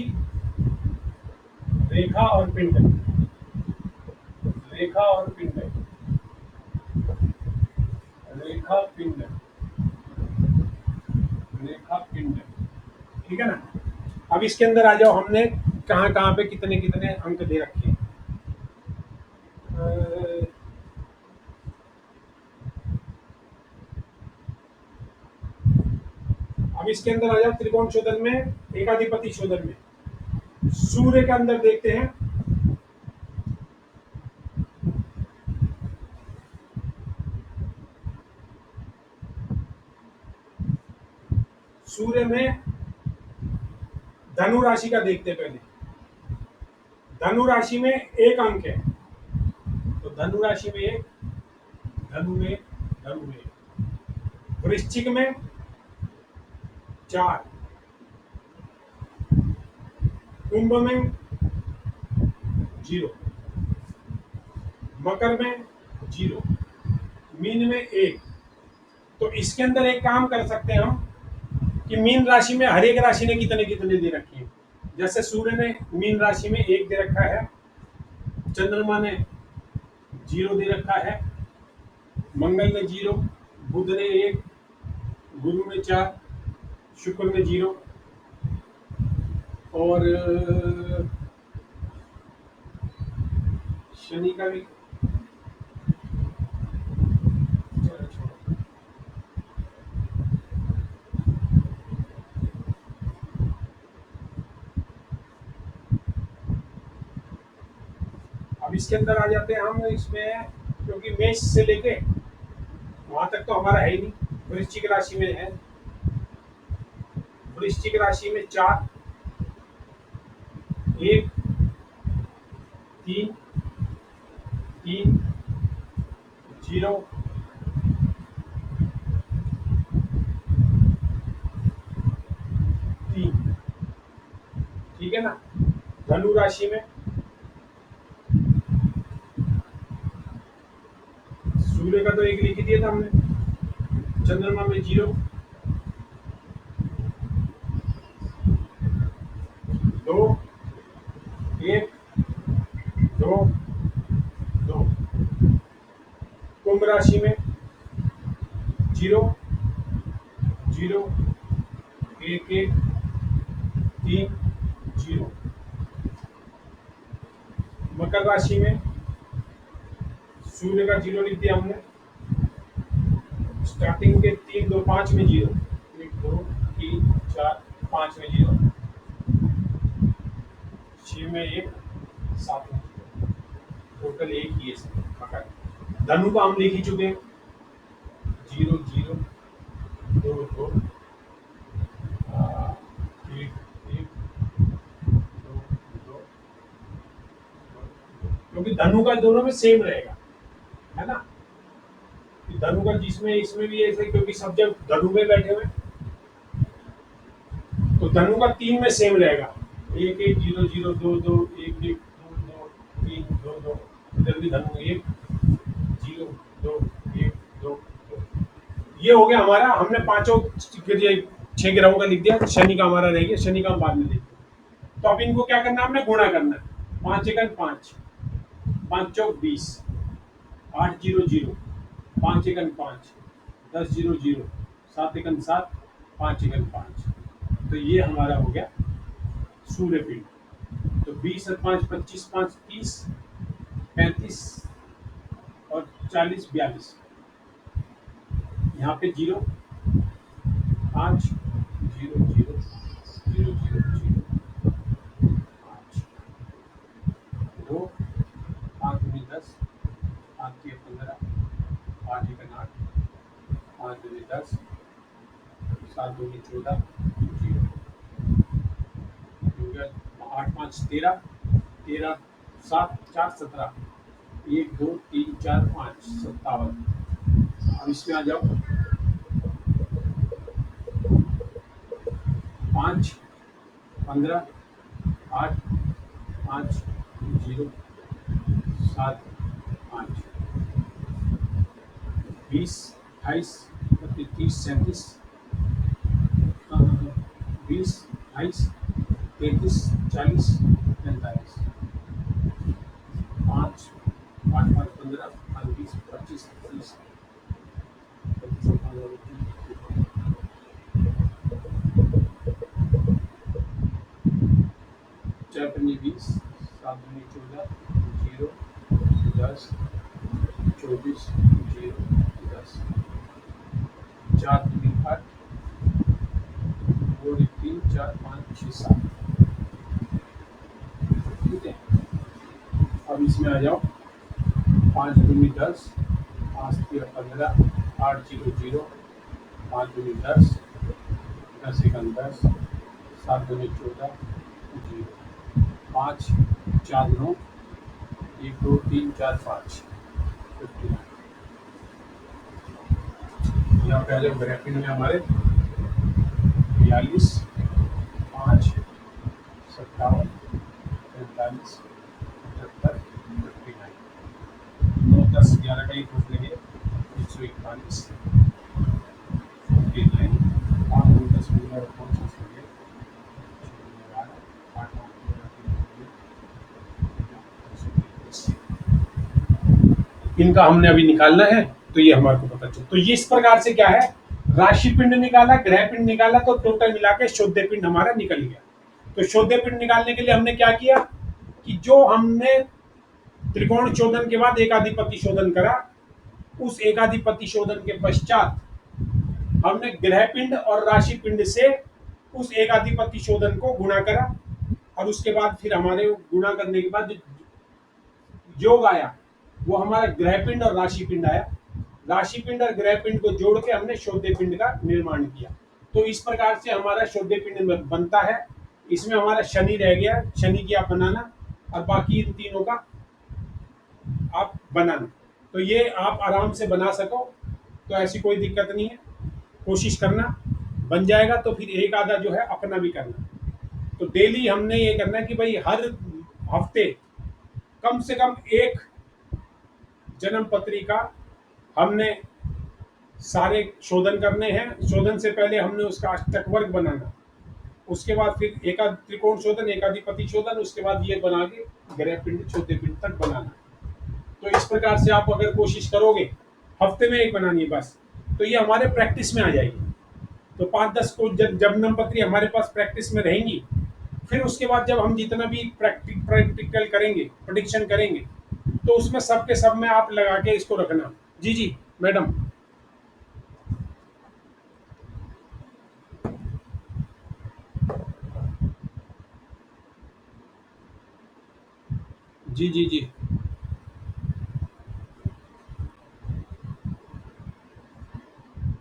रेखा और पिंड, रेखा और पिंड, रेखा पिंड, रेखा पिंड, ठीक है ना। अब इसके अंदर आ जाओ, हमने कहाँ कहाँ पे कितने कितने अंक दे रखे हैं। अब इसके अंदर आ जाओ, त्रिकोण शोधन में, एकाधिपति शोधन में, सूर्य के अंदर देखते हैं। सूर्य में धनु राशि का देखते हैं पहले। धनु राशि में एक अंक है, तो धनु राशि में एक, धनु में, धनु में। वृश्चिक में 4, कुंभ में 0, मकर में 0, मीन में 1। तो इसके अंदर एक काम कर सकते हैं हम कि मीन राशि में हर एक राशि ने कितने कितने दे रखी है। जैसे सूर्य ने मीन राशि में 1 दे रखा है, चंद्रमा ने 0 दे रखा है, मंगल ने 0, बुध ने 1, गुरु ने 4, शुक्र ने 0, और शनि का भी, अब इसके अंदर आ जाते हैं हम इसमें, क्योंकि मेष से लेके वहां तक तो हमारा है ही नहीं। वृश्चिक राशि में है, वृश्चिक राशि में 4, 1, 3, 3, 0, 3, ठीक है ना। धनु राशि में सूर्य का तो 1 लिख दिया था हमने, चंद्रमा में 0, 2, 1, 2, 2। कुंभ राशि में 0, 0, 1, 1, 3, 0। मकर राशि में सूर्य का 0 लिख दिया हमने, स्टार्टिंग के 3, 2, 5 में 0, 1, 2, 3, 4, 5 में 0। 6 में 1, 7 में 0, टोटल 1 ही है पकड़। धनु का हम लिख ही चुके हैं, 0 0 2 2 1 1 2 2, क्योंकि धनु का दोनों में सेम रहेगा, है ना। धनु का जिसमें इसमें भी ऐसे, क्योंकि सब जब धनु में बैठे हुए, तो धनु का 3 में सेम रहेगा, 1 1 0 0 2 2 1 1 2 2 3 2 2, इधर भी धनु 1 0 2 1 2 2। ये हो गया हमारा, हमने पांचों 6 ग्रहों का लिख दिया, शनि का हमारा रह गया, शनि का हम बाद में लिखेंगे। तो अब इनको क्या करना है, हमने गुणा करना है, 5 एकन 5, 5 चौक 20, 8 0 0, 5 एकन 5, 10 0 0, 7 एकन 7, 5 एकन 5। तो ये हमारा हो गया सूर्य पिंड। तो 20 और 5 25, 5 30, 35 और 40 42, यहाँ पे 0 5 0 0 0 0 0 5 2 5 दूनी 10, 5 के 15, 8 एकन 8, 5 दूनी 10, 7 दूनी 14, 0 हो गया, 8 5 13, 13 7 4 17, 1 2 3 4 5 57। अब इसमें आ जाओ, 5 15 8 5 0 7 5 20 28 30 37, 20 28 33 40 45, 5 8 5 15 20 25 30 4 पंजे 20, 7 दूनी 14, 0 10 24 0 10, 4 दूनी 8, 2 3 4 5 6 7। ठीक है, अब इसमें आ जाओ, 5 दूनी 10, 5 3 15, 8 0 0, 5 दूनी 10, 10 एकन 10, 7 दूनी 14 0, 5 4 9, 1 2 3 4 5 59। यहाँ पे आ जाओ, ग्राफिन में हमारे 42 5 57 45 75 59, 9 10 11 का ही पूछ लेंगे, 141 49, 8 2 10 15 25 हो गए, 8 9 इनका हमने अभी निकालना है, तो ये हमारे को पता चल। तो ये इस प्रकार से क्या है, राशि पिंड निकाला, ग्रह पिंड निकाला, तो टोटल मिला के शुद्ध पिंड हमारा निकल गया। तो शुद्ध पिंड निकालने के लिए हमने क्या किया कि जो हमने त्रिकोण शोधन के बाद एकाधिपति शोधन करा, उस एकाधिपति शोधन के पश्चात हमने ग्रह पिंड और राशि पिंड से उस एकाधिपति शोधन को गुणा करा, और उसके बाद फिर हमारे गुणा करने के बाद योग आया, वो हमारा ग्रह पिंड और राशि पिंड आया। राशि पिंड और ग्रह पिंड को जोड़ के हमने शोध्य पिंड का निर्माण किया। तो इस प्रकार से हमारा शोध्य पिंड बनता है। इसमें हमारा शनि रह गया, शनि की आप बनाना, और बाकी इन तीनों का आप बनाना। तो ये आप आराम से बना सको, तो ऐसी कोई दिक्कत नहीं है, कोशिश करना, बन जाएगा। तो फिर एक आधा जो है अपना भी करना। तो डेली हमने ये करना है कि भाई हर हफ्ते कम से कम एक जन्म पत्रिका हमने सारे शोधन करने हैं। शोधन से पहले हमने उसका अष्टक वर्ग बनाना, उसके बाद फिर एका त्रिकोण शोधन, एकाधिपति शोधन, उसके बाद ये बना के ग्रह पिंड छोटे पिंड तक बनाना। तो इस प्रकार से आप अगर कोशिश करोगे, हफ्ते में एक बनानी है बस, तो ये हमारे प्रैक्टिस में आ जाएगी। तो 5-10 को जब जन्म पत्री हमारे पास प्रैक्टिस में रहेंगी, फिर उसके बाद जब हम जितना भी प्रैक्टिकल करेंगे, प्रेडिक्शन करेंगे, तो उसमें सब के सब में आप लगा के इसको रखना। जी जी मैडम। जी जी जी।